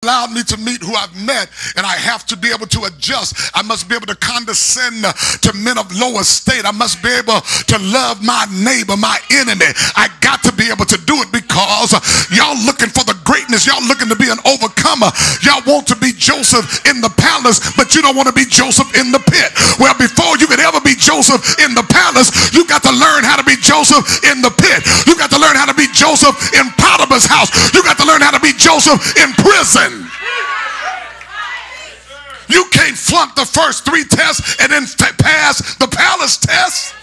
allowed me to meet who I've met, and I have to be able to adjust. I must be able to condescend to men of low estate. I must be able to love my neighbor, my enemy. I got to be able to do it because y'all looking for the greatness. Y'all looking to be an overcomer. Y'all want to be Joseph in the palace, but you don't want to be Joseph in the pit. Well, before you could ever be Joseph in the palace, you got to learn how to be Joseph in the pit. You got to learn how to be Joseph in Potiphar's house. You got to learn how to be Joseph in prison. You can't flunk the first 3 tests and then pass the palace test.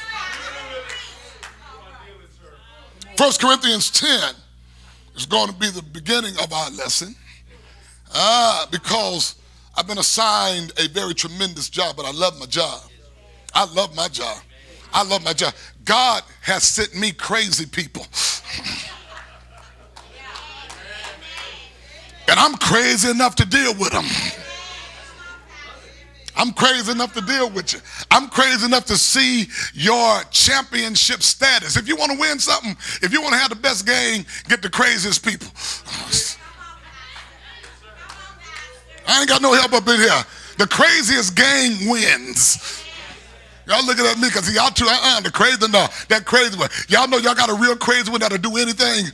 1 Corinthians 10 is going to be the beginning of our lesson because I've been assigned a very tremendous job, but I love my job. I love my job. I love my job. God has sent me crazy people. And I'm crazy enough to deal with them. I'm crazy enough to deal with you. I'm crazy enough to see your championship status. If you want to win something, if you want to have the best game, get the craziest people. I ain't got no help up in here. The craziest gang wins. Y'all looking at me because y'all too, the crazy, no, that crazy one. Y'all know y'all got a real crazy one that'll do anything.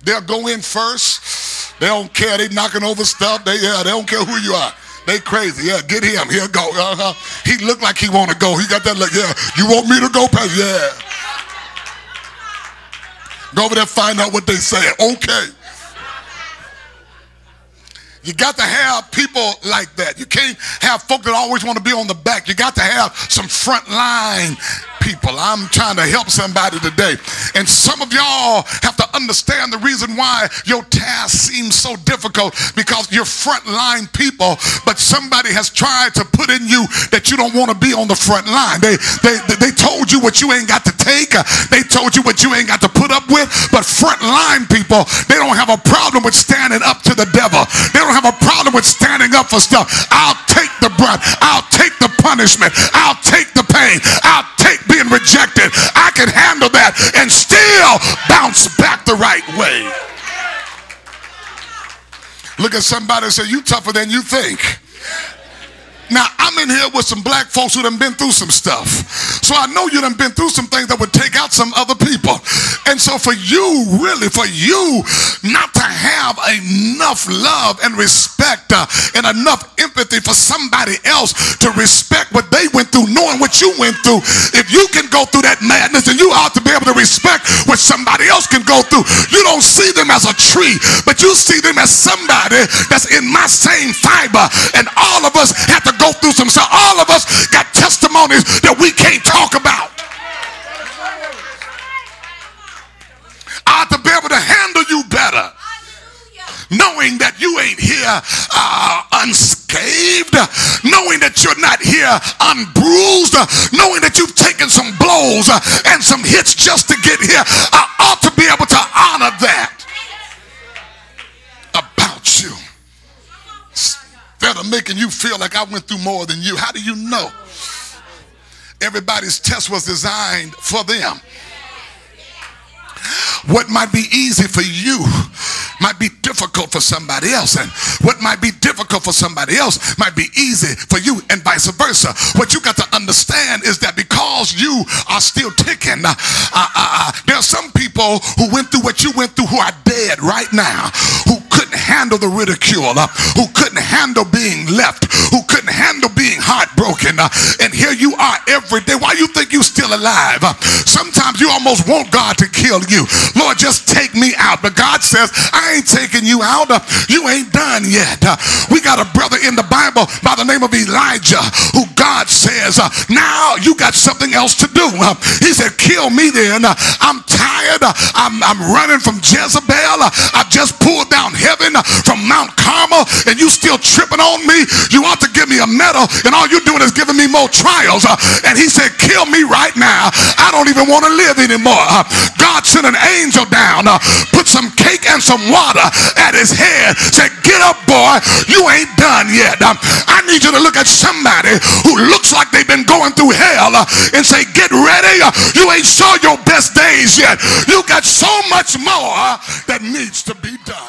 They'll go in first. They don't care. They knocking over stuff. They don't care who you are. They crazy. Yeah, get him. Here go. He look like he want to go. He got that look. Yeah, you want me to go? Yeah. Go over there, find out what they say. Okay. You got to have people like that. You can't have folk that always want to be on the back. You got to have some front line people. I'm trying to help somebody today. And some of y'all have to understand the reason why your task seems so difficult, because you're front line people, but somebody has tried to put in you that you don't want to be on the front line. They told you what you ain't got to take. They told you what you ain't got to put up with. But front line people, they don't have a problem with standing up to the devil. They don't have a problem with standing up for stuff. I'll take the brunt. I'll take the punishment. I'll take the pain. I'll take being rejected. I can handle that and still bounce back the right way. Look at somebody and say, you tougher than you think. Now, I'm in here with some black folks who done been through some stuff. So I know you done been through some things that would take out some other people. And so for you, really, for you not to have enough love and respect and enough empathy for somebody else to respect what they went through, knowing what you went through, if you can go through that madness, then you ought to be able to respect what somebody else can go through. You don't see them as a tree, but you see them as somebody that's in my same fiber. And all of us have to go through some stuff. All of us got testimonies that we can't talk about. I ought to be able to handle you better, knowing that you ain't here unscathed, knowing that you're not here unbruised, knowing that you've taken some blows and some hits just to get here. I ought to be able to honor that about you, instead of making you feel like I went through more than you. How do you know? Everybody's test was designed for them. What might be easy for you might be difficult for somebody else, and what might be difficult for somebody else might be easy for you, and vice versa. What you got to understand is that because you are still ticking, there are some people who went through what you went through who are dead right now, who couldn't handle the ridicule, who couldn't handle being left, who couldn't handle being heartbroken, and here you are every day. Why you think you still alive? Sometimes you almost want God to kill you. Lord, just take me out. But God says, I ain't taking you out. You ain't done yet. We got a brother in the Bible by the name of Elijah, who God says, now you got something else to do. He said, kill me then. I'm tired. I'm running from Jezebel. I've just pulled down heaven from Mount Carmel, and you still tripping on me. You ought to give me a medal, and all you're doing is giving me more trials. And he said, kill me right now. I don't even want to live anymore. God sent an angel down, put some cake and some water at his head, said, get up, boy, you ain't done yet. I need you to look at somebody who looks like they've been going through hell and say, get ready. You ain't saw your best days yet. You got so much more that needs to be done.